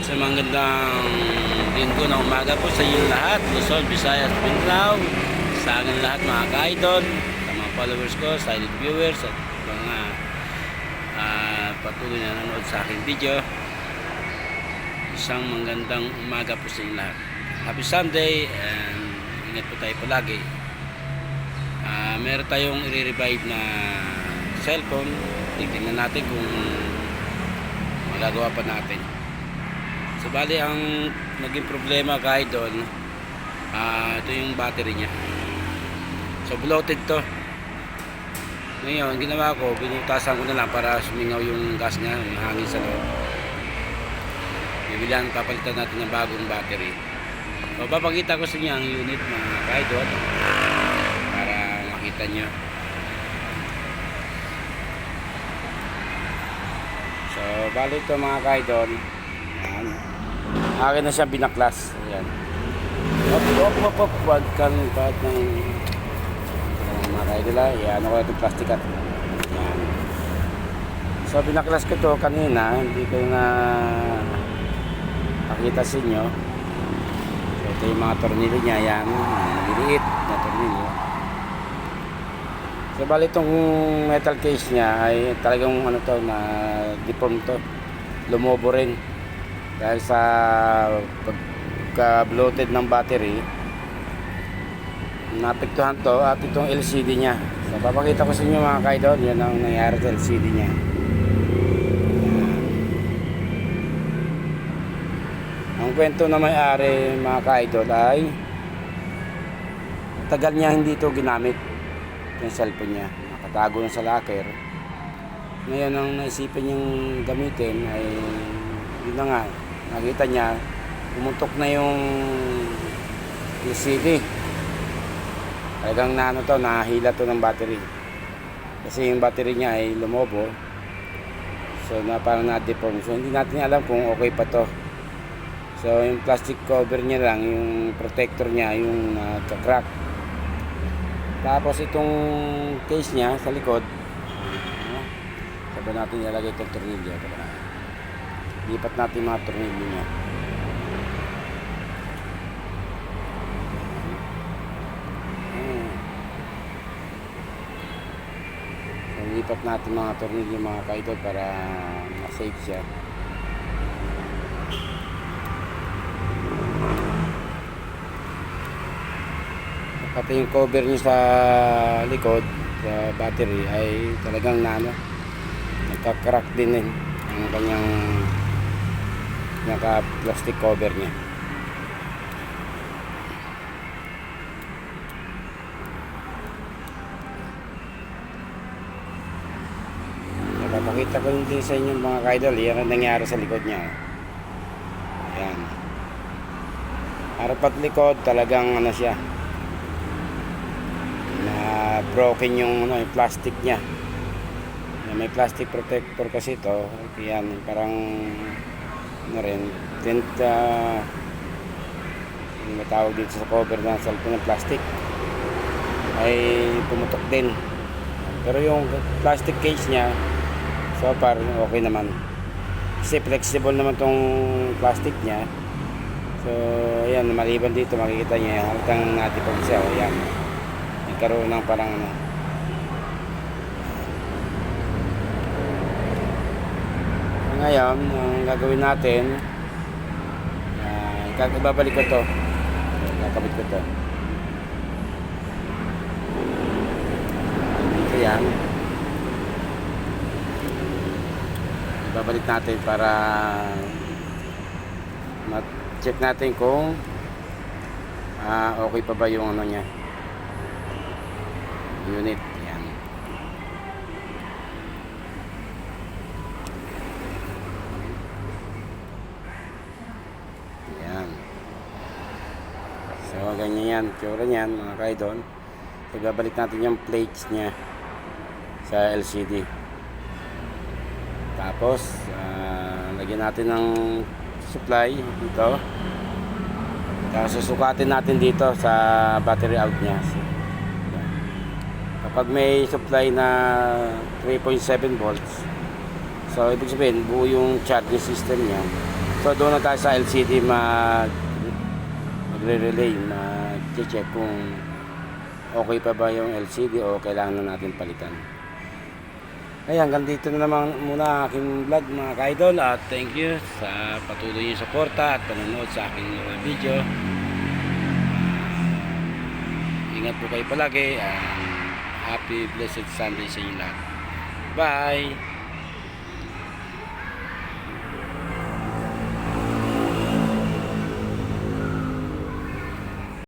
Sa magandang linggo na umaga po sa inyo lahat, Luzon, Visayas, Mindanao, sa akin lahat mga ka-idol, sa mga followers ko, silent viewers at mga patuloy na nanonood sa aking video. Isang magandang umaga po sa inyo lahat. Happy Sunday and ingat po tayo palagi. Meron tayong i-revive na cellphone. Tingnan natin kung magagawa pa natin. So bali ang naging problema kahit doon, ito yung battery nya. So bloated to. Ngayon ginawa ko, binutasan ko na lang para sumingaw yung gas nya, yung hangin sa loob. Bibilan, papalitan natin ng bagong battery. So papakita ko sa inyo ang unit mga kahit doon para makita nyo. So bali ito mga kahit doon, akin na siya binaklas. Ayan. Op. Huwag kang pahat ng mga kaidila. Ayan, ako itong plastic at. Ayan. So, binaklas ko to kanina. Hindi ko na pakita sa inyo. So, ito yung mga tornilyo niya. Ayan. Maliliit na tornilyo. So, bali itong metal case niya ay talagang ano to, na deform to. Lumobo rin. Dahil sa pagka-bloated ng battery, napektuhan to at itong LCD nya. So papakita ko sa inyo mga kaidol, yun ang nangyari sa LCD nya. Ang kwento na may-ari mga kaidol ay tagal niya hindi ito ginamit yung cellphone nya, nakatago na sa locker. Ngayon ang naisipan niyang gamitin ay yun na nga, nakita niya pumuntok na yung LCD. Talagang naano to, nahila to ng battery kasi yung battery niya ay lumobo. So na parang na-deform. So hindi natin alam kung okay pa to. So yung plastic cover niya lang, yung protector niya yung crack. Tapos itong case niya sa likod, sabi natin ilalagay itong tornilyo. Lipat natin mga tornilyo niya. So, lipat natin mga tornilyo mga kaidol para ma-safe siya. Pati yung cover niya sa likod, sa battery ay talagang nagka-crack din ang kanyang naka-plastic cover niya. Napapakita ko din sa inyo mga kaidol, yan ang nangyari sa likod niya. Ayan. Harap at likod, talagang ano siya, na broken yung plastic niya. May plastic protector kasi ito. Yan, parang ano rin, tint, yung matawag dito sa cover ng cellphone ng plastic ay pumutok din. Pero yung plastic case nya so far okay naman kasi flexible naman tong plastic nya. So ayan, maliban dito makikita nyo hanggang natipag siya. Ayan, nagkaroon ng parang ano. Ngayon, ang gagawin natin, ibabalik ko to. Kakabit ko to. Ito yan. Ibabalik natin para ma-check natin kung okay pa ba yung ano niya, unit. So ganyan yan, tsura niyan mga kaidol. So babalik natin yung plates niya sa LCD. Tapos lagyan natin ng supply dito. Tapos susukatin natin dito sa battery out niya. Kapag may supply na 3.7 volts, so ibig sabihin buo yung charging system niya. So doon na tayo sa LCD magre-relay, mag-check kung okay pa ba yung LCD o kailangan na natin palitan. Ayan, hanggang dito na naman muna aking vlog mga ka-idol, at thank you sa patuloy niyong suporta at panonood sa aking mga video. Ingat po kayo palagi, and happy blessed Sunday sa inyo lahat. Bye!